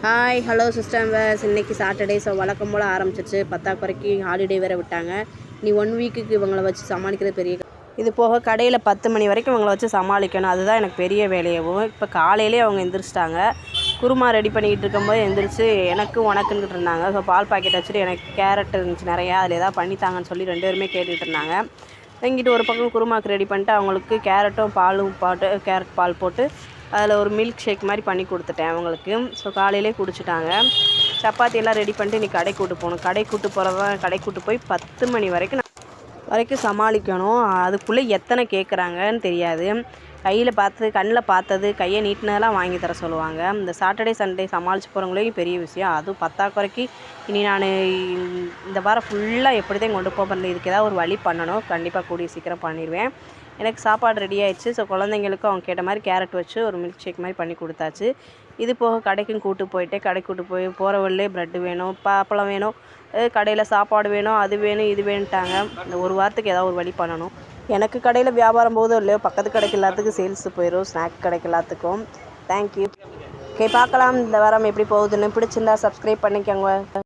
Hi hello sisters, இன்றைக்கி Saturday. So வழக்கம் போல் ஆரம்பிச்சிருச்சு. பத்தாக்குறைக்கு ஹாலிடே வேறு விட்டாங்க. நீ 1 வீக்குக்கு இவங்களை வச்சு சமாளிக்கிறது பெரிய இது போக கடையில் 10 மணி வரைக்கும் இவங்களை வச்சு சமாளிக்கணும். அதுதான் எனக்கு பெரிய வேலையாகவும். இப்போ காலையிலே அவங்க எந்திரிச்சிட்டாங்க. குருமா ரெடி பண்ணிக்கிட்டு இருக்கும்போது எந்திரிச்சு எனக்கு உனக்குன்னுட்டு இருந்தாங்க. ஸோ பால் பாக்கெட் வச்சுட்டு எனக்கு கேரட் இருந்துச்சு நிறையா, அதில் எதாவது பண்ணித்தாங்கன்னு சொல்லி 2 பேருமே கேட்டுக்கிட்டு இருந்தாங்க. இங்கிட்டு ஒரு பக்கம் குருமாக்கு ரெடி பண்ணிட்டு அவங்களுக்கு கேரட்டும் பாலும் போட்டு கேரட் பால் போட்டு அதில் ஒரு மில்க் ஷேக் மாதிரி பண்ணி கொடுத்துட்டேன் அவங்களுக்கு. ஸோ காலையிலே குடிச்சிட்டாங்க. சப்பாத்தி எல்லாம் ரெடி பண்ணிட்டு இன்றைக்கி கடைக்கு கூட்டு போகணும். கடைக்கு கூட்டு போகிறதான் கடைக்கு கூட்டு போய் 10 மணி வரைக்கும் சமாளிக்கணும். அதுக்குள்ளே எத்தனை கேட்குறாங்கன்னு தெரியாது. கையில் பார்த்தது கண்ணில் பார்த்தது கையை நீட்டினதெல்லாம் வாங்கி தர சொல்லுவாங்க. இந்த சாட்டர்டே சண்டே சமாளித்து போகிறவங்களே பெரிய விஷயம். அதுவும் பத்தாக்குறைக்கு இனி நான் இந்த வாரம் ஃபுல்லாக எப்படி தான் கொண்டு போகிறேன். இதுக்கு ஏதாவது ஒரு வழி பண்ணணும். கண்டிப்பாக கூடிய சீக்கிரம் பண்ணிடுவேன். எனக்கு சாப்பாடு ரெடி ஆகிடுச்சு. ஸோ குழந்தைங்களுக்கும் அவங்க கேட்ட மாதிரி கேரட் வச்சு ஒரு மில்க் ஷேக் மாதிரி பண்ணி கொடுத்தாச்சு. இது போக கடைக்கும் கூட்டு போய் போகிற வழியிலே ப்ரெட்டு வேணும், அப்பளம் வேணும், கடையில் சாப்பாடு வேணும், அது வேணும் இது வேணுட்டாங்க. இந்த ஒரு வாரத்துக்கு ஏதாவது ஒரு வழி பண்ணணும். எனக்கு கடையில் வியாபாரம் போதும் இல்லையோ, பக்கத்து கடைக்கு எல்லாத்துக்கும் சேல்ஸ் போயிடும். ஸ்நாக் கடைக்கு எல்லாத்துக்கும். தேங்க்யூ. ஓகே, பார்க்கலாம் இந்த வாரம் எப்படி போகுதுன்னு. பிடிச்சிருந்தா சப்ஸ்கிரைப் பண்ணிக்கோங்க.